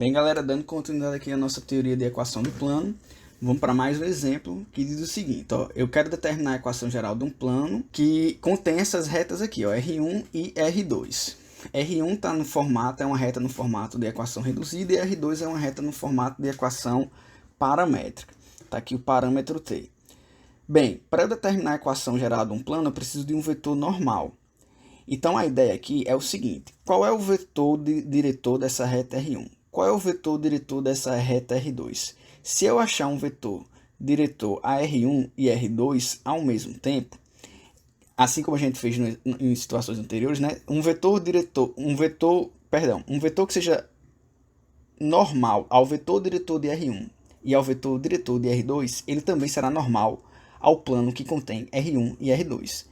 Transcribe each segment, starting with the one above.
Bem, galera, dando continuidade aqui à nossa teoria de equação do plano, vamos para mais um exemplo que diz o seguinte, ó, eu quero determinar a equação geral de um plano que contém essas retas aqui, ó, R1 e R2. R1 tá no formato, é uma reta no formato de equação reduzida, e R2 é uma reta no formato de equação paramétrica. Tá aqui o parâmetro t. Bem, para eu determinar a equação geral de um plano, eu preciso de um vetor normal. Então a ideia aqui é o seguinte, qual é o vetor diretor dessa reta R1? Qual é o vetor diretor dessa reta R2? Se eu achar um vetor diretor a R1 e R2 ao mesmo tempo, assim como a gente fez em situações anteriores, né? Um vetor que seja normal ao vetor diretor de R1 e ao vetor diretor de R2, ele também será normal ao plano que contém R1 e R2.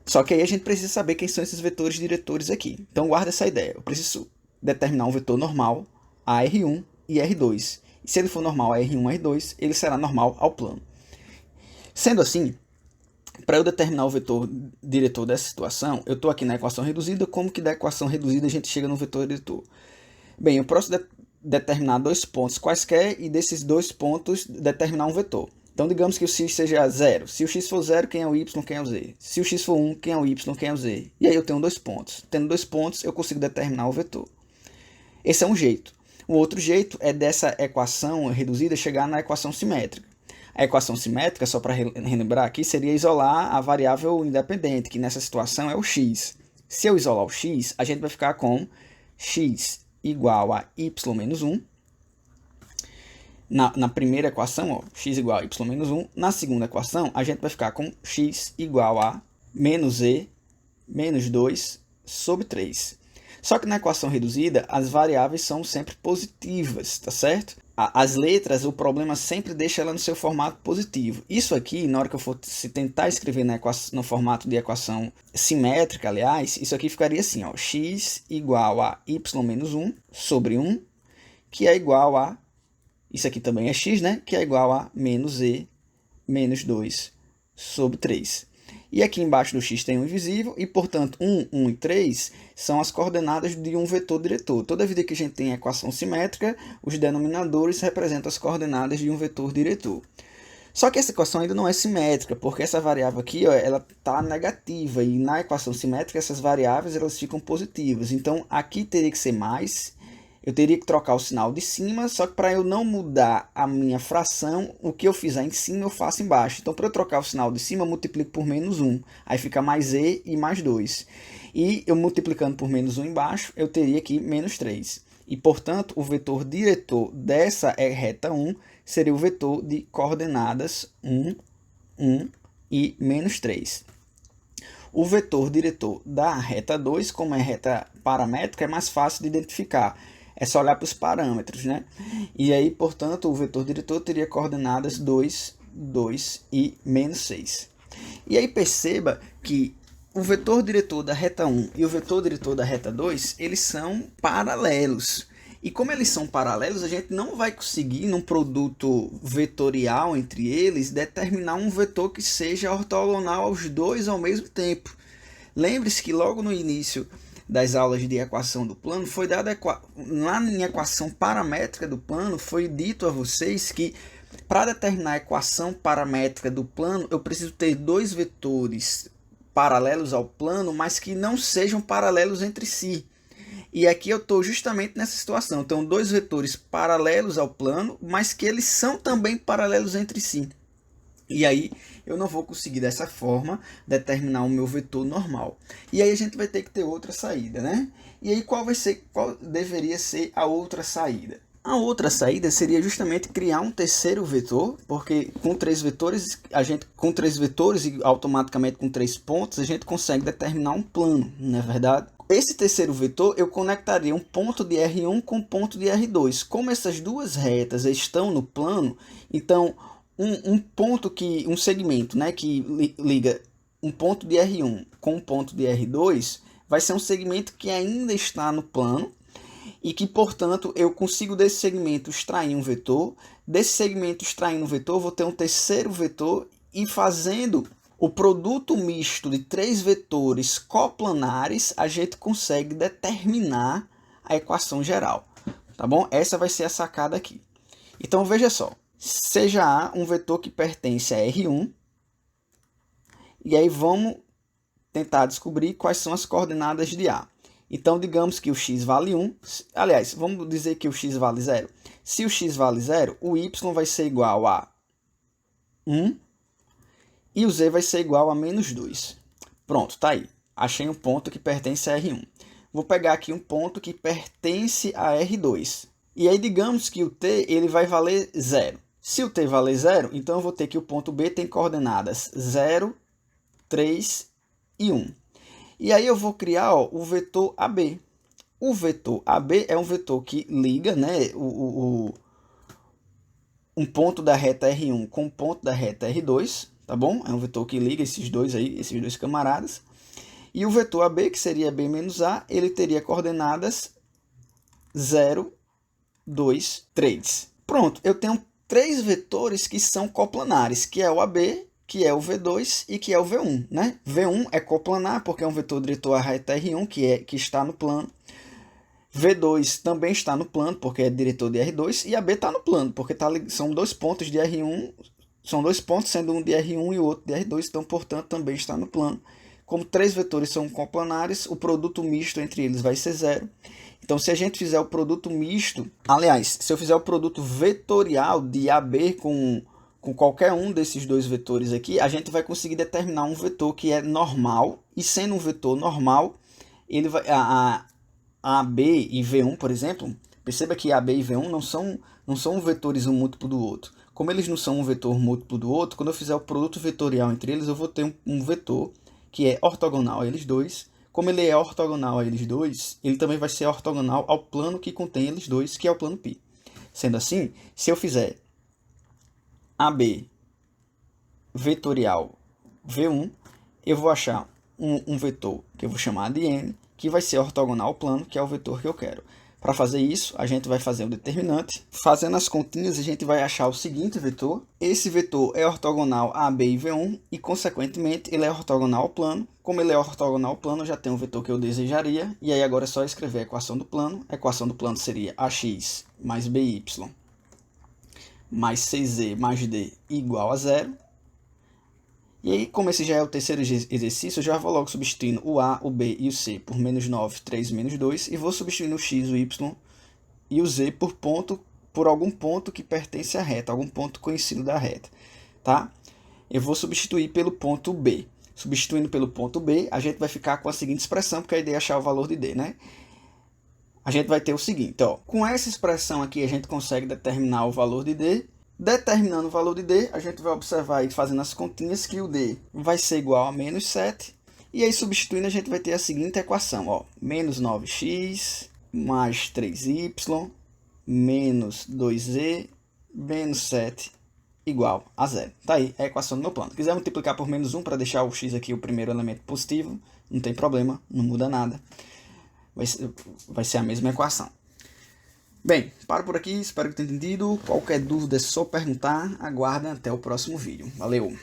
Só que aí a gente precisa saber quem são esses vetores diretores aqui. Então guarda essa ideia. Eu preciso determinar um vetor normal a R1 e R2. E se ele for normal a R1 e R2, ele será normal ao plano. Sendo assim, para eu determinar o vetor diretor dessa situação, eu estou aqui na equação reduzida. Como que da equação reduzida a gente chega no vetor diretor? Bem, eu posso determinar dois pontos quaisquer e desses dois pontos determinar um vetor. Então, digamos que o x seja 0. Se o x for 0, quem é o y, quem é o z? Se o x for 1, quem é o y, quem é o z? E aí eu tenho dois pontos. Tendo dois pontos, eu consigo determinar o vetor. Esse é um jeito. O outro jeito é dessa equação reduzida chegar na equação simétrica. A equação simétrica, só para relembrar aqui, seria isolar a variável independente, que nessa situação é o x. Se eu isolar o x, a gente vai ficar com x igual a y menos 1. Na primeira equação, ó, x igual a y menos 1. Na segunda equação, a gente vai ficar com x igual a menos e menos 2 sobre 3. Só que na equação reduzida, as variáveis são sempre positivas, tá certo? As letras, o problema sempre deixa ela no seu formato positivo. Isso aqui, na hora que eu for tentar escrever no formato de equação simétrica, aliás, isso aqui ficaria assim, ó, x igual a y menos 1 sobre 1, que é igual a, isso aqui também é x, né? Que é igual a menos e menos 2 sobre 3. E aqui embaixo do x tem um invisível, e portanto 1, 1 e 3 são as coordenadas de um vetor diretor. Toda vez que a gente tem a equação simétrica, os denominadores representam as coordenadas de um vetor diretor. Só que essa equação ainda não é simétrica, porque essa variável aqui, ó, ela está negativa, e na equação simétrica essas variáveis elas ficam positivas. Então aqui teria que ser mais. Eu teria que trocar o sinal de cima, só que para eu não mudar a minha fração, o que eu fizer em cima eu faço embaixo. Então, para eu trocar o sinal de cima, eu multiplico por menos 1. Aí fica mais e mais 2. E eu multiplicando por menos 1 embaixo, eu teria aqui menos 3. E, portanto, o vetor diretor dessa reta 1 seria o vetor de coordenadas 1, 1 e menos 3. O vetor diretor da reta 2, como é reta paramétrica, é mais fácil de identificar. É só olhar para os parâmetros, né? E aí, portanto, o vetor diretor teria coordenadas 2, 2 e menos 6. E aí perceba que o vetor diretor da reta 1 e o vetor diretor da reta 2, eles são paralelos. E como eles são paralelos, a gente não vai conseguir, num produto vetorial entre eles, determinar um vetor que seja ortogonal aos dois ao mesmo tempo. Lembre-se que logo no início das aulas de equação do plano, foi dada lá em equação paramétrica do plano, foi dito a vocês que para determinar a equação paramétrica do plano, eu preciso ter dois vetores paralelos ao plano, mas que não sejam paralelos entre si. E aqui eu estou justamente nessa situação. Eu tenho dois vetores paralelos ao plano, mas que eles são também paralelos entre si. E aí eu não vou conseguir dessa forma determinar o meu vetor normal. E aí a gente vai ter que ter outra saída, né? E aí qual deveria ser a outra saída? A outra saída seria justamente criar um terceiro vetor, porque com três vetores e automaticamente com 3 pontos, a gente consegue determinar um plano, não é verdade? Esse terceiro vetor, eu conectaria um ponto de R1 com um ponto de R2. Como essas duas retas estão no plano, então um segmento, né, que liga um ponto de R1 com um ponto de R2 vai ser um segmento que ainda está no plano e que, portanto, eu consigo desse segmento extrair um vetor. Desse segmento extraindo um vetor, eu vou ter um terceiro vetor e fazendo o produto misto de 3 vetores coplanares, a gente consegue determinar a equação geral. tá bom? Essa vai ser a sacada aqui. Então, veja só. Seja A um vetor que pertence a R1. E aí vamos tentar descobrir quais são as coordenadas de A. Então, digamos que o x vale 1. Aliás, vamos dizer que o x vale 0. Se o x vale 0, o y vai ser igual a 1 e o z vai ser igual a menos 2. Pronto, tá aí. Achei um ponto que pertence a R1. Vou pegar aqui um ponto que pertence a R2. E aí, digamos que o t ele vai valer 0. Se o t valer 0, então eu vou ter que o ponto B tem coordenadas 0, 3 e 1. E aí eu vou criar o vetor AB. O vetor AB é um vetor que liga, né, um ponto da reta R1 com um ponto da reta R2, tá bom? É um vetor que liga esses dois aí, esses dois camaradas. E o vetor AB, que seria B menos A, ele teria coordenadas 0, 2, 3. Pronto, eu tenho 3 vetores que são coplanares, que é o AB, que é o V2 e que é o V1, né? V1 é coplanar porque é um vetor diretor à reta R1, que está no plano. V2 também está no plano, porque é diretor de R2, e AB está no plano, porque são 2 pontos de R1, são 2 pontos, sendo um de R1 e o outro de R2, então, portanto, também está no plano. Como 3 vetores são coplanares, o produto misto entre eles vai ser 0. Então, se a gente fizer o produto misto, aliás, se eu fizer o produto vetorial de AB com qualquer um desses dois vetores aqui, a gente vai conseguir determinar um vetor que é normal, e sendo um vetor normal, ele vai, AB e V1, por exemplo, perceba que AB e V1 não são vetores um múltiplo do outro. Como eles não são um vetor múltiplo do outro, quando eu fizer o produto vetorial entre eles, eu vou ter um vetor que é ortogonal a eles dois. Como ele é ortogonal a eles dois, ele também vai ser ortogonal ao plano que contém eles dois, que é o plano π. Sendo assim, se eu fizer AB vetorial V1, eu vou achar um vetor que eu vou chamar de N, que vai ser ortogonal ao plano, que é o vetor que eu quero. Para fazer isso, a gente vai fazer o determinante. Fazendo as continhas, a gente vai achar o seguinte vetor. Esse vetor é ortogonal a AB e V1 e, consequentemente, ele é ortogonal ao plano. Como ele é ortogonal ao plano, eu já tenho o vetor que eu desejaria. E aí agora é só escrever a equação do plano. A equação do plano seria AX mais BY mais CZ mais D igual a 0. E aí, como esse já é o terceiro exercício, eu já vou logo substituindo o A, o B e o C por menos 9, 3, menos 2. E vou substituindo o X, o Y e o Z por algum ponto que pertence à reta, algum ponto conhecido da reta. Tá? Eu vou substituir pelo ponto B. Substituindo pelo ponto B, a gente vai ficar com a seguinte expressão, porque a ideia é achar o valor de D, né? A gente vai ter o seguinte, ó. Com essa expressão aqui, a gente consegue determinar o valor de D. Determinando o valor de D, a gente vai observar aí, fazendo as continhas, que o D vai ser igual a menos 7. E aí, substituindo, a gente vai ter a seguinte equação, ó. Menos 9x mais 3y menos 2z menos 7 igual a 0. Tá aí a equação do meu plano. Se quiser multiplicar por menos 1 para deixar o x aqui o primeiro elemento positivo, não tem problema, não muda nada. Vai ser a mesma equação. Bem, paro por aqui, espero que tenha entendido. Qualquer dúvida é só perguntar. Aguardem até o próximo vídeo. Valeu!